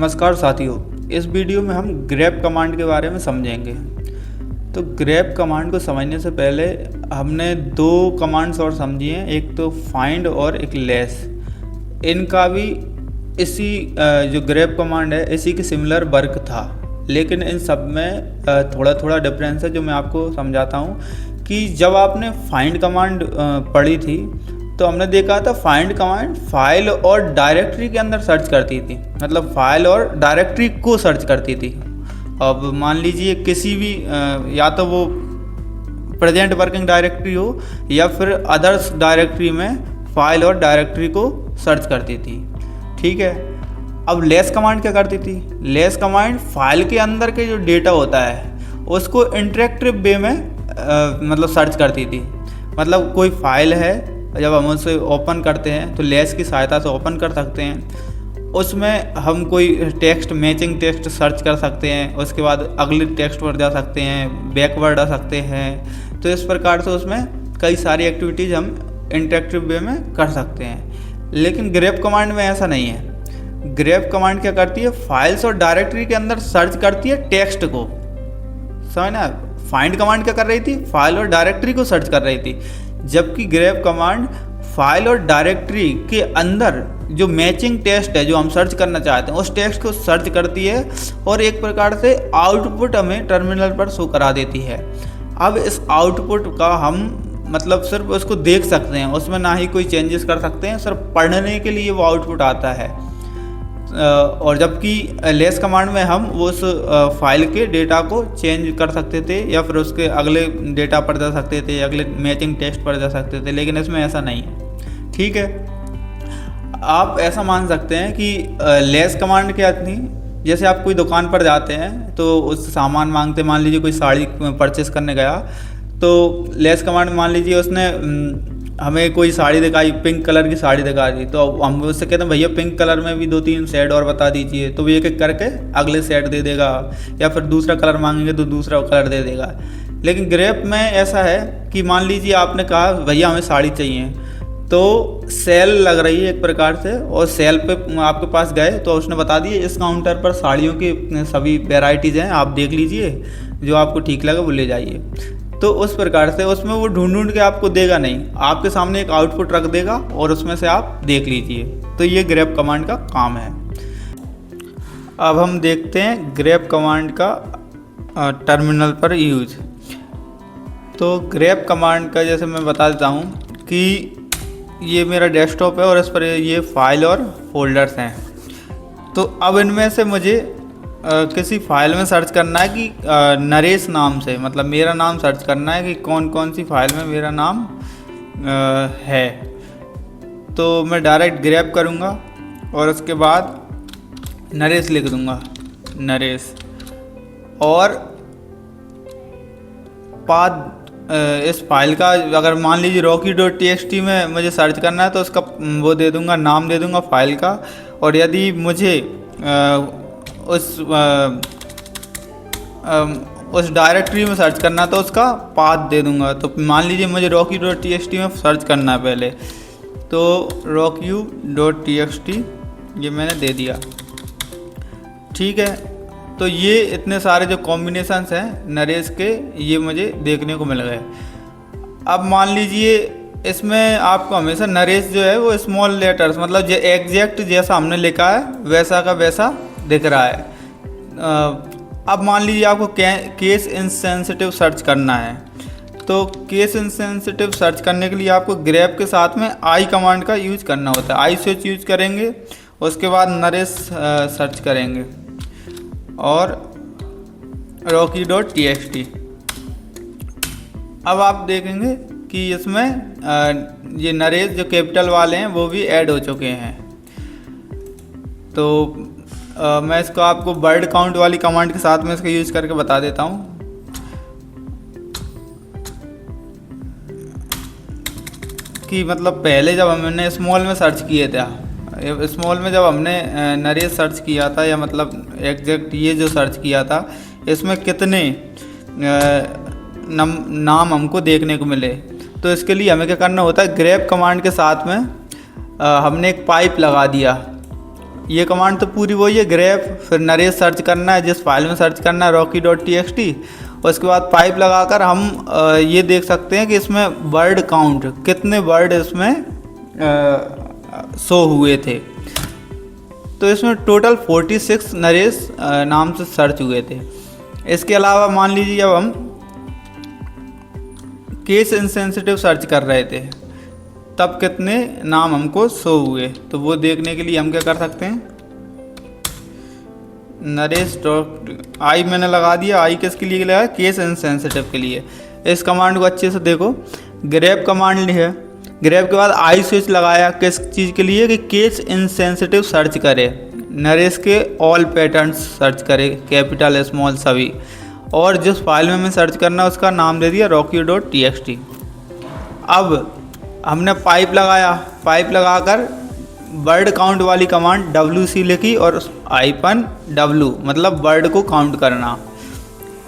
नमस्कार साथियों, इस वीडियो में हम grep कमांड के बारे में समझेंगे। तो grep कमांड को समझने से पहले हमने दो कमांड्स और समझी हैं, एक तो फाइंड और एक लेस। इनका भी इसी जो grep कमांड है इसी के सिमिलर वर्क था, लेकिन इन सब में थोड़ा थोड़ा डिफरेंस है जो मैं आपको समझाता हूँ। कि जब आपने फाइंड कमांड पढ़ी थी तो हमने देखा था फाइंड कमांड फाइल और डायरेक्टरी के अंदर सर्च करती थी, मतलब फाइल और डायरेक्टरी को सर्च करती थी। अब मान लीजिए किसी भी या तो वो प्रेजेंट वर्किंग डायरेक्टरी हो या फिर अदर्स डायरेक्टरी में फाइल और डायरेक्टरी को सर्च करती थी। ठीक है, अब लेस कमांड क्या करती थी? लेस कमांड फाइल के अंदर के जो डेटा होता है उसको इंटरेक्टिव वे में मतलब सर्च करती थी। मतलब कोई फाइल है, जब हम उसे ओपन करते हैं तो लेस की सहायता से ओपन कर सकते हैं। उसमें हम कोई टेक्स्ट मैचिंग टेक्स्ट सर्च कर सकते हैं, उसके बाद अगले टेक्स्ट पर जा सकते हैं, बैकवर्ड आ सकते हैं। तो इस प्रकार से उसमें कई सारी एक्टिविटीज़ हम इंटरेक्टिव वे में कर सकते हैं। लेकिन grep कमांड में ऐसा नहीं है। grep कमांड क्या करती है? फाइल्स और डायरेक्टरी के अंदर सर्च करती है टेक्स्ट को। समझना? फाइंड कमांड क्या कर रही थी? फाइल और डायरेक्टरी को सर्च कर रही थी, जबकि grep कमांड फाइल और डायरेक्टरी के अंदर जो मैचिंग टेक्स्ट है जो हम सर्च करना चाहते हैं उस टेक्स्ट को सर्च करती है और एक प्रकार से आउटपुट हमें टर्मिनल पर शो करा देती है। अब इस आउटपुट का हम मतलब सिर्फ उसको देख सकते हैं, उसमें ना ही कोई चेंजेस कर सकते हैं, सिर्फ पढ़ने के लिए वो आउटपुट आता है। और जबकि लेस कमांड में हम उस फाइल के डेटा को चेंज कर सकते थे या फिर उसके अगले डेटा पर जा सकते थे, अगले मैचिंग टेक्स्ट पर जा सकते थे, लेकिन इसमें ऐसा नहीं है। ठीक है, आप ऐसा मान सकते हैं कि लेस कमांड क्या थी? जैसे आप कोई दुकान पर जाते हैं तो उससे सामान मांगते, मान लीजिए कोई साड़ी परचेस करने गया तो लेस कमांड मान लीजिए उसने हमें कोई साड़ी दिखाई, पिंक कलर की साड़ी दिखा दी, तो हम उससे कहते हैं भैया पिंक कलर में भी 2-3 शेड और बता दीजिए, तो वो एक एक करके अगले शेड दे देगा, या फिर दूसरा कलर मांगेंगे तो दूसरा कलर दे देगा। लेकिन grep में ऐसा है कि मान लीजिए आपने कहा भैया हमें साड़ी चाहिए, तो सेल लग रही है एक प्रकार से, और सेल पे आपके पास गए तो उसने बता दिए इस काउंटर पर साड़ियों की सभी वेराइटीज़ हैं, आप देख लीजिए, जो आपको ठीक लगे वो ले जाइए। तो उस प्रकार से उसमें वो ढूंढ के आपको देगा नहीं, आपके सामने एक आउटपुट रख देगा और उसमें से आप देख लीजिए। तो ये grep कमांड का काम है। अब हम देखते हैं grep कमांड का टर्मिनल पर यूज। तो grep कमांड का जैसे मैं बता देता हूँ कि ये मेरा डेस्कटॉप है और इस पर ये फाइल और फोल्डर्स हैं। तो अब इनमें से मुझे किसी फाइल में सर्च करना है कि नरेश नाम से, मतलब मेरा नाम सर्च करना है कि कौन कौन सी फाइल में मेरा नाम है। तो मैं डायरेक्ट grep करूँगा और उसके बाद नरेश लिख दूँगा, नरेश, और पाथ इस फाइल का अगर मान लीजिए rocky.txt में मुझे सर्च करना है तो उसका वो दे दूँगा, नाम दे दूँगा फाइल का। और यदि मुझे उस डायरेक्टरी में सर्च करना तो उसका पाथ दे दूंगा। तो मान लीजिए मुझे rocky.txt में सर्च करना है पहले, तो rocky.txt ये मैंने दे दिया। ठीक है, तो ये इतने सारे जो कॉम्बिनेशंस हैं नरेश के, ये मुझे देखने को मिल गए। अब मान लीजिए इसमें आपको हमेशा नरेश जो है वो स्मॉल लेटर्स, मतलब जो एग्जैक्ट जैसा हमने लिखा है वैसा का वैसा दिख रहा है। अब मान लीजिए आपको केस इनसेंसिटिव सर्च करना है, तो केस इनसेंसिटिव सर्च करने के लिए आपको grep के साथ में आई कमांड का यूज करना होता है। आई स्विच यूज करेंगे, उसके बाद नरेश सर्च करेंगे और rocky.txt। अब आप देखेंगे कि इसमें ये नरेश जो कैपिटल वाले हैं वो भी ऐड हो चुके हैं। तो मैं इसको आपको वर्ड काउंट वाली कमांड के साथ में इसका यूज़ करके बता देता हूँ। कि मतलब पहले जब हमने स्मॉल में सर्च किए थे, स्मॉल में जब हमने नरेश सर्च किया था, या मतलब एग्जैक्ट ये जो सर्च किया था, इसमें कितने नाम हमको देखने को मिले। तो इसके लिए हमें क्या करना होता है, grep कमांड के साथ में हमने एक पाइप लगा दिया, ये कमांड तो पूरी वही है, ग्रेप, फिर नरेश सर्च करना है, जिस फाइल में सर्च करना है rocky.txt, और उसके बाद पाइप लगाकर हम ये देख सकते हैं कि इसमें वर्ड काउंट कितने वर्ड इसमें शो हुए थे। तो इसमें टोटल 46 नरेश नाम से सर्च हुए थे। इसके अलावा मान लीजिए जब हम केस इनसेंसिटिव सर्च कर रहे थे तब कितने नाम हमको शो हुए, तो वो देखने के लिए हम क्या कर सकते हैं, नरेश डॉट आई मैंने लगा दिया। आई किसके लिए लगाया, केस इनसेंसिटिव के लिए। इस कमांड को अच्छे से देखो, ग्रेप कमांड है, ग्रेप के बाद आई स्विच लगाया किस चीज़ के लिए, कि केस इनसेंसिटिव सर्च करे, नरेश के ऑल पैटर्न्स सर्च करे, कैपिटल स्मॉल सभी, और जिस फाइल में हमें सर्च करना है उसका नाम दे दिया rocky.txt। अब हमने पाइप लगाया, पाइप लगाकर वर्ड काउंट वाली कमांड WC लिखी और -W मतलब वर्ड को काउंट करना।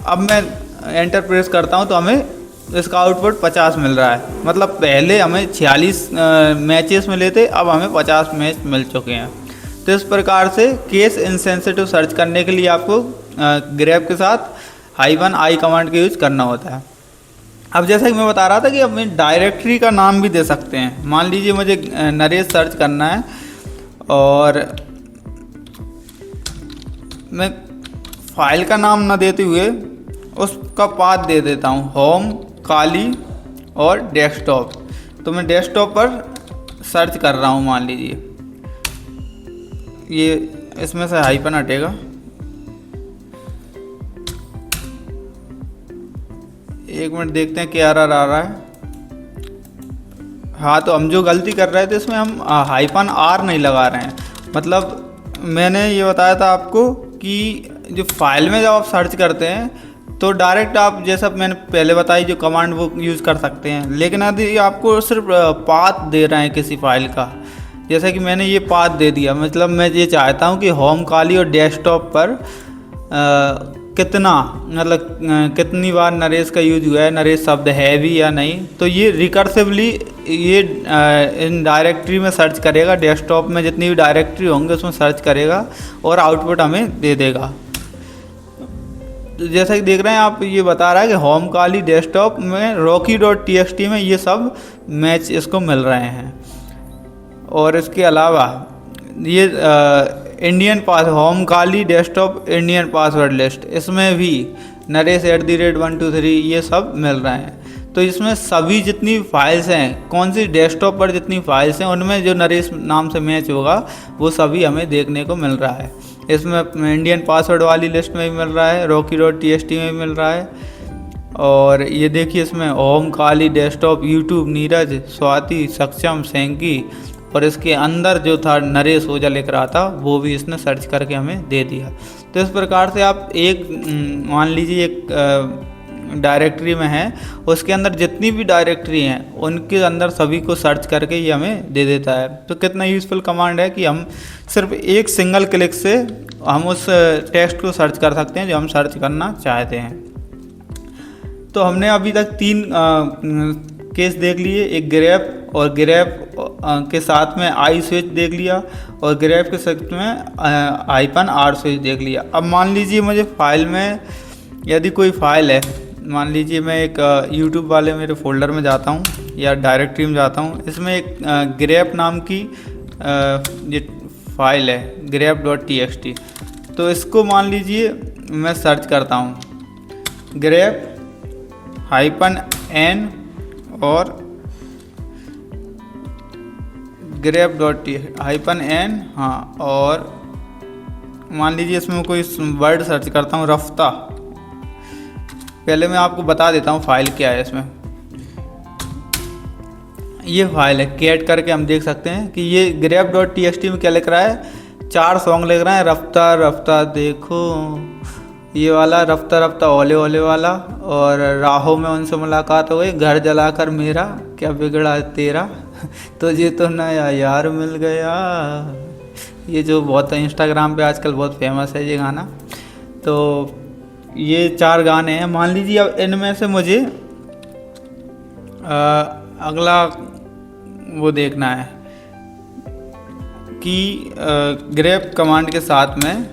अब मैं एंटर प्रेस करता हूँ तो हमें इसका आउटपुट 50 मिल रहा है, मतलब पहले हमें 46 मैचेस मिले थे, अब हमें 50 मैच मिल चुके हैं। तो इस प्रकार से केस इनसेंसिटिव सर्च करने के लिए आपको ग्रेप के साथ -i कमांड का यूज करना होता है। अब जैसा कि मैं बता रहा था कि अपनी डायरेक्टरी का नाम भी दे सकते हैं। मान लीजिए मुझे नरेश सर्च करना है और मैं फाइल का नाम ना देते हुए उसका पाथ दे देता हूँ, होम, काली और डेस्कटॉप। तो मैं डेस्कटॉप पर सर्च कर रहा हूँ, मान लीजिए ये इसमें से हाइपन हटेगा, एक मिनट देखते हैं क्या एरर आ रहा है। हाँ, तो हम जो गलती कर रहे थे इसमें हम -r नहीं लगा रहे हैं। मतलब मैंने ये बताया था आपको कि जो फाइल में जब आप सर्च करते हैं तो डायरेक्ट आप, जैसा मैंने पहले बताई जो कमांड, वो यूज़ कर सकते हैं। लेकिन यदि आपको सिर्फ पाथ दे रहे हैं किसी फाइल का, जैसा कि मैंने ये पाथ दे दिया, मतलब मैं ये चाहता हूँ कि होम, काली और डेस्कटॉप पर कितना, मतलब कितनी बार नरेश का यूज हुआ है, नरेश शब्द है भी या नहीं, तो ये रिकर्सिवली ये इन डायरेक्टरी में सर्च करेगा, डेस्कटॉप में जितनी भी डायरेक्टरी होंगे उसमें सर्च करेगा और आउटपुट हमें दे देगा। तो जैसा कि देख रहे हैं आप, ये बता रहा है कि होम, काली, डेस्कटॉप में rocky.txt में ये सब मैच इसको मिल रहे हैं। और इसके अलावा ये इंडियन पास, होम, काली, डेस्कटॉप, इंडियन पासवर्ड लिस्ट, इसमें भी नरेश @123 ये सब मिल रहे हैं। तो इसमें सभी जितनी फाइल्स हैं, कौन सी डेस्कटॉप पर जितनी फाइल्स हैं उनमें जो नरेश नाम से मैच होगा वो सभी हमें देखने को मिल रहा है। इसमें इंडियन पासवर्ड वाली लिस्ट में भी मिल रहा है, rocky.txt में भी मिल रहा है। और ये देखिए इसमें होम, काली, डेस्कटॉप, यूट्यूब, नीरज, स्वाति, सक्षम, सेंकी, और इसके अंदर जो था नरेश ओझा लिख रहा था वो भी इसने सर्च करके हमें दे दिया। तो इस प्रकार से आप एक, मान लीजिए एक डायरेक्टरी में है, उसके अंदर जितनी भी डायरेक्टरी हैं उनके अंदर सभी को सर्च करके ये हमें दे देता है। तो कितना यूज़फुल कमांड है कि हम सिर्फ एक सिंगल क्लिक से हम उस टेक्स्ट को सर्च कर सकते हैं जो हम सर्च करना चाहते हैं। तो हमने अभी तक 3 केस देख लिए, एक ग्रेप, और ग्रेप के साथ में आई स्विच देख लिया, और ग्रेप के साथ में -r स्विच देख लिया। अब मान लीजिए मुझे फाइल में, यदि कोई फाइल है, मान लीजिए मैं एक YouTube वाले मेरे फोल्डर में जाता हूँ या डायरेक्टरी में जाता हूँ, इसमें एक ग्रेप नाम की ये फाइल है grep.txt। तो इसको मान लीजिए मैं सर्च करता हूँ grep -n और grep.n, हाँ, और मान लीजिए इसमें कोई वर्ड सर्च करता हूँ रफ्ता। पहले मैं आपको बता देता हूँ फाइल क्या है। इसमें ये फाइल है कैट करके, हम देख सकते हैं कि ये grep.txt में क्या लिख रहा है, 4 सॉन्ग लिख रहा है, रफ्ता रफ्ता देखो, ये वाला रफ्ता रफ्ता ओले ओले वाला, और राहों में उनसे मुलाकात हो गई, घर जलाकर मेरा क्या बिगड़ा तेरा, तुझे तो नया यार मिल गया। ये जो बहुत इंस्टाग्राम पे आजकल बहुत फेमस है ये गाना। तो ये 4 गाने हैं। मान लीजिए अब इनमें से मुझे अगला वो देखना है कि ग्रेप कमांड के साथ में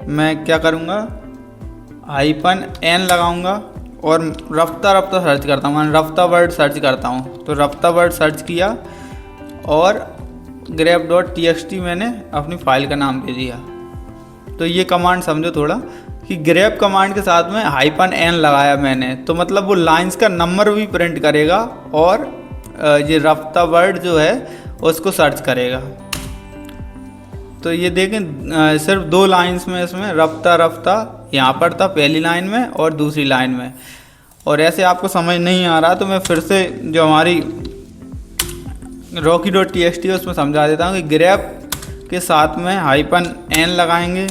मैं क्या करूँगा, -n लगाऊंगा और रफ्ता सर्च करता हूँ, मैं रफ्ता वर्ड सर्च करता हूँ। तो रफ्ता वर्ड सर्च किया और grep.txt मैंने अपनी फाइल का नाम दे दिया। तो ये कमांड समझो थोड़ा कि ग्रेप कमांड के साथ में -n लगाया मैंने, तो मतलब वो लाइंस का नंबर भी प्रिंट करेगा और ये रफ्ता वर्ड जो है उसको सर्च करेगा। तो ये देखें सिर्फ 2 लाइंस में इसमें रफ्ता यहाँ पर था, पहली लाइन में और दूसरी लाइन में। और ऐसे आपको समझ नहीं आ रहा तो मैं फिर से जो हमारी rocky.txt है उसमें समझा देता हूँ कि ग्रेप के साथ में -n लगाएंगे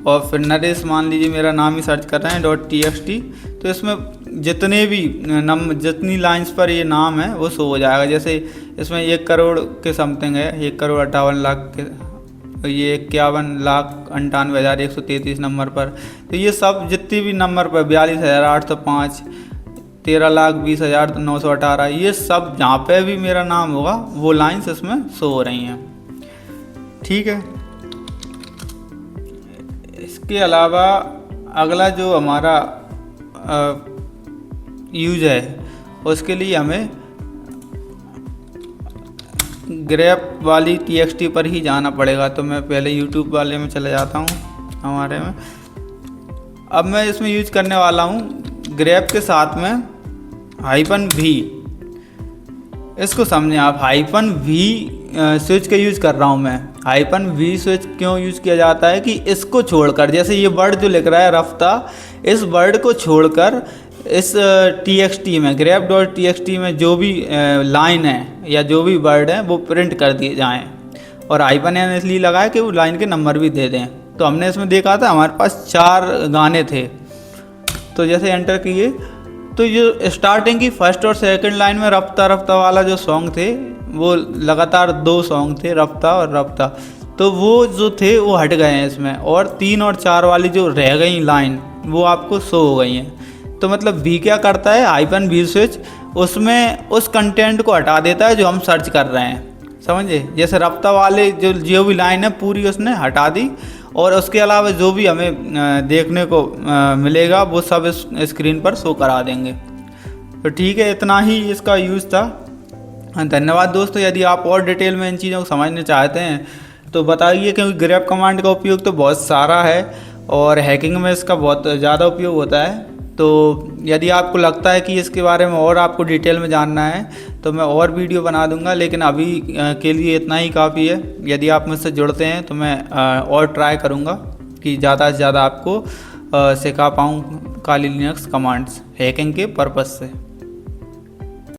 और फिर नरेश मान लीजिए मेरा नाम ही सर्च कर रहे हैं .txt, तो इसमें जितने भी जितनी लाइंस पर ये नाम है वो शो हो जाएगा। जैसे इसमें 1 करोड़ के समथिंग है, 1,58,00,000 के, ये 51,98,133 नंबर पर। तो ये सब जितनी भी नंबर पर 42,805, 13,20,918, ये सब जहाँ पे भी मेरा नाम होगा वो लाइंस इसमें शो हो रही हैं। ठीक है। इसके अलावा अगला जो हमारा यूज है उसके लिए हमें ग्रेप वाली txt पर ही जाना पड़ेगा। तो मैं पहले यूट्यूब वाले में चले जाता हूँ हमारे में। अब मैं इसमें यूज करने वाला हूँ ग्रेप के साथ में -v। इसको समझें आप, -v स्विच का यूज कर रहा हूँ मैं। -v स्विच क्यों यूज किया जाता है कि इसको छोड़कर, जैसे ये वर्ड जो लिख रहा है रफ्ता, इस वर्ड को छोड़कर इस txt में grep.txt में जो भी लाइन है या जो भी वर्ड है वो प्रिंट कर दिए जाएं। और -n इसलिए लगाया कि वो लाइन के नंबर भी दे दें। तो हमने इसमें देखा था हमारे पास 4 गाने थे। तो जैसे एंटर किए तो ये स्टार्टिंग की फर्स्ट और सेकंड लाइन में रफ्ता वाला जो सॉन्ग थे वो लगातार 2 सॉन्ग थे, रफ्ता और रफ्ता, तो वो जो थे वो हट गए हैं इसमें, और 3 और 4 वाली जो रह गई लाइन वो आपको शो हो गई हैं। तो मतलब v क्या करता है, -v स्विच उसमें उस कंटेंट को हटा देता है जो हम सर्च कर रहे हैं, समझे। जैसे रफ्ता वाले जो भी लाइन है पूरी उसने हटा दी, और उसके अलावा जो भी हमें देखने को मिलेगा वो सब इस स्क्रीन पर शो करा देंगे। तो ठीक है, इतना ही इसका यूज़ था। धन्यवाद दोस्तों। यदि आप और डिटेल में इन चीज़ों को समझना चाहते हैं तो बताइए, क्योंकि ग्रेप कमांड का उपयोग तो बहुत सारा है और हैकिंग में इसका बहुत ज़्यादा उपयोग होता है। तो यदि आपको लगता है कि इसके बारे में और आपको डिटेल में जानना है तो मैं और वीडियो बना दूंगा, लेकिन अभी के लिए इतना ही काफ़ी है। यदि आप मुझसे जुड़ते हैं तो मैं और ट्राई करूंगा कि ज़्यादा से ज़्यादा आपको सिखा पाऊँ काली लिनक्स कमांड्स हैकिंग के पर्पज़ से।